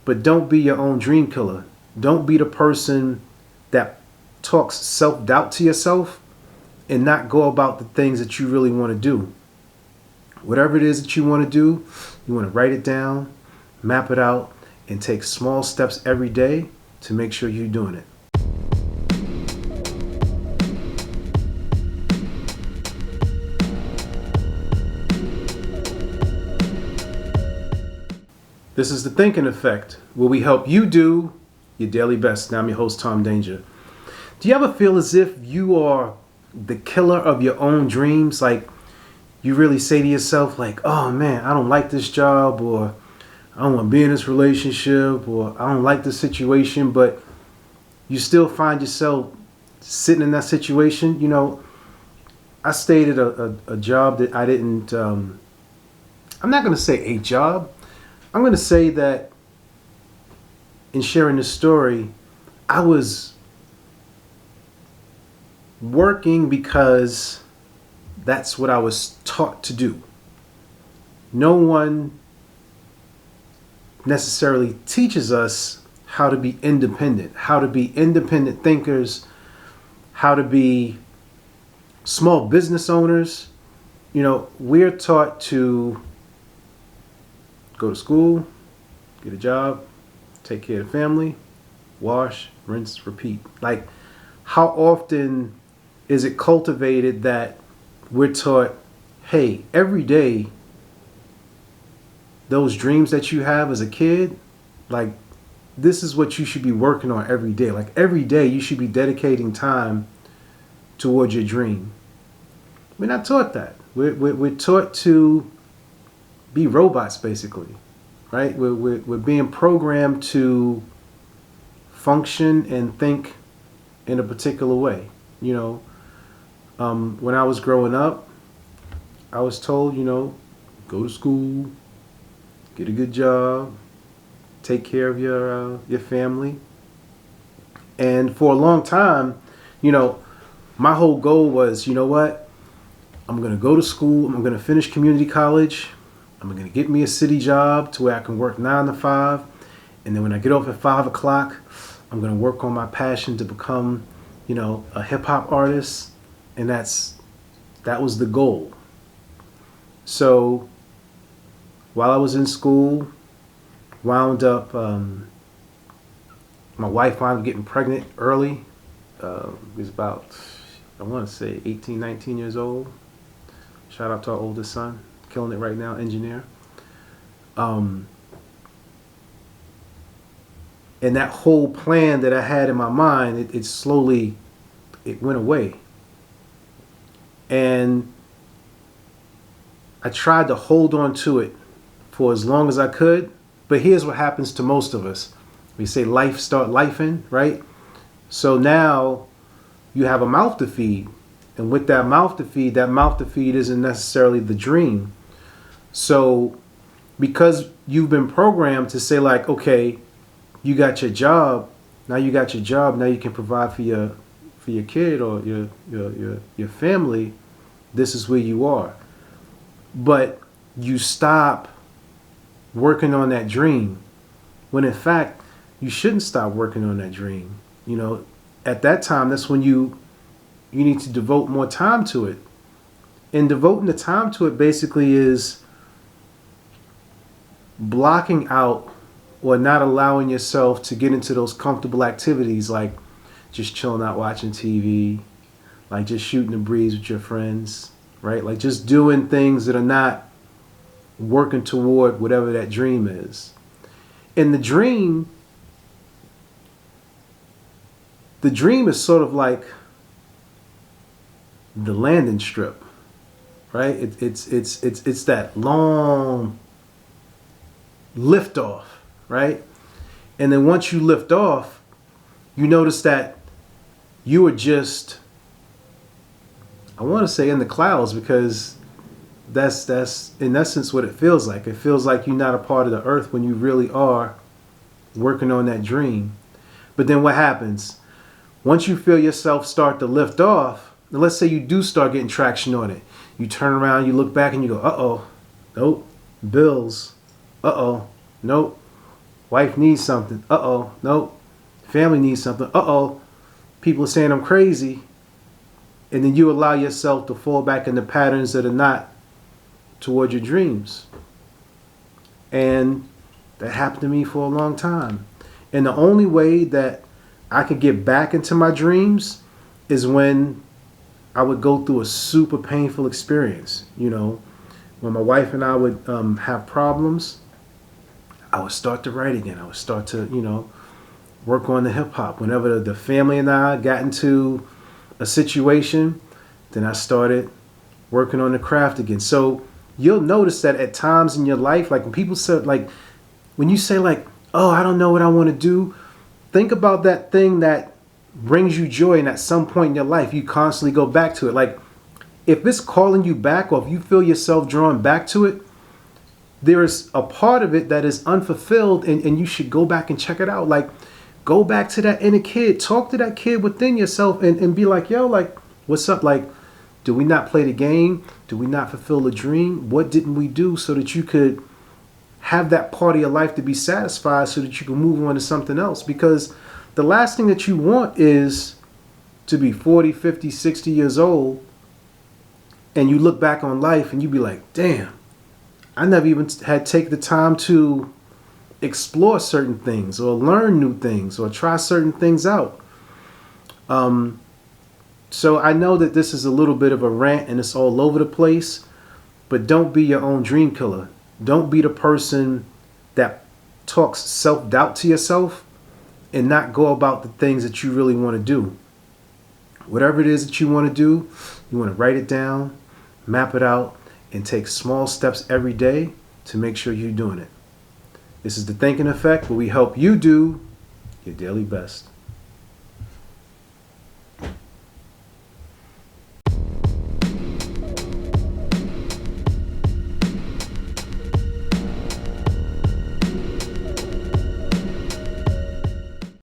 But don't be your own dream killer. Don't be the person that talks self-doubt to yourself and not go about the things that you really want to do. Whatever it is that you want to do, you want to write it down, map it out, and take small steps every day to make sure you're doing it. This is the Thinking Effect, where we help you do your daily best. Now I'm your host, Tom Danger. Do you ever feel as if you are the killer of your own dreams? Like you really say to yourself, like, oh man, I don't like this job, or I don't want to be in this relationship, or I don't like this situation, but you still find yourself sitting in that situation. You know, I stayed at a job that I didn't, I'm not going to say a job. I'm going to say that in sharing this story, I was working because that's what I was taught to do. No one necessarily teaches us how to be independent, how to be independent thinkers, how to be small business owners. You know, we're taught to go to school, get a job, take care of the family, wash, rinse, repeat. Like, how often is it cultivated that we're taught, hey, every day, those dreams that you have as a kid, like, this is what you should be working on every day. Like, every day you should be dedicating time towards your dream. We're not taught that. We're taught to be robots, basically, right? We're being programmed to function and think in a particular way. You know, when I was growing up, I was told, you know, go to school, get a good job, take care of your family. And for a long time, you know, my whole goal was, you know what? I'm going to go to school. I'm going to finish community college. I'm going to get me a city job to where I can work 9 to 5. And then when I get off at 5 o'clock, I'm going to work on my passion to become, you know, a hip hop artist. And that was the goal. So while I was in school, wound up, my wife wound up getting pregnant early. It was about, I want to say 18, 19 years old. Shout out to our oldest son. Killing it right now, engineer. And that whole plan that I had in my mind, it slowly, it went away. And I tried to hold on to it for as long as I could. But here's what happens to most of us. We say life start lifing, right? So now you have a mouth to feed. And with that mouth to feed isn't necessarily the dream. So because you've been programmed to say like, okay, you got your job, now you can provide for your kid or your family, this is where you are. But you stop working on that dream when in fact you shouldn't stop working on that dream. You know, at that time, that's when you need to devote more time to it. And devoting the time to it basically is blocking out or not allowing yourself to get into those comfortable activities like just chilling out watching TV, like just shooting the breeze with your friends, right? Like just doing things that are not working toward whatever that dream is. And the dream is sort of like the landing strip, right? It's that long lift off, right? And then once you lift off, you notice that you are just, I want to say in the clouds, because that's in essence what it feels like. It feels like you're not a part of the earth when you really are working on that dream. But then what happens? Once you feel yourself start to lift off, and let's say you do start getting traction on it, you turn around, you look back and you go, uh-oh, nope, bills, uh-oh, nope, Wife needs something. Uh-oh. Nope. Family needs something. Uh-oh. People are saying I'm crazy. And then you allow yourself to fall back into patterns that are not toward your dreams. And that happened to me for a long time. And the only way that I could get back into my dreams is when I would go through a super painful experience. You know, when my wife and I would have problems, I would start to write again. I would start to, work on the hip hop. Whenever the family and I got into a situation, then I started working on the craft again. So you'll notice that at times in your life, like when people say, like, when you say like, oh, I don't know what I want to do, think about that thing that brings you joy, and at some point in your life, you constantly go back to it. Like, if it's calling you back, or if you feel yourself drawn back to it, there is a part of it that is unfulfilled, and you should go back and check it out. Like, go back to that inner kid, talk to that kid within yourself, and be like, yo, like, what's up? Like, do we not play the game? Do we not fulfill the dream? What didn't we do so that you could have that part of your life to be satisfied, so that you can move on to something else? Because the last thing that you want is to be 40, 50, 60 years old, and you look back on life and you be like, damn, I never even had take the time to explore certain things, or learn new things, or try certain things out. So I know that this is a little bit of a rant and it's all over the place, but don't be your own dream killer. Don't be the person that talks self-doubt to yourself and not go about the things that you really want to do. Whatever it is that you want to do, you want to write it down, map it out, and take small steps every day to make sure you're doing it. This is the Thinking Effect, where we help you do your daily best.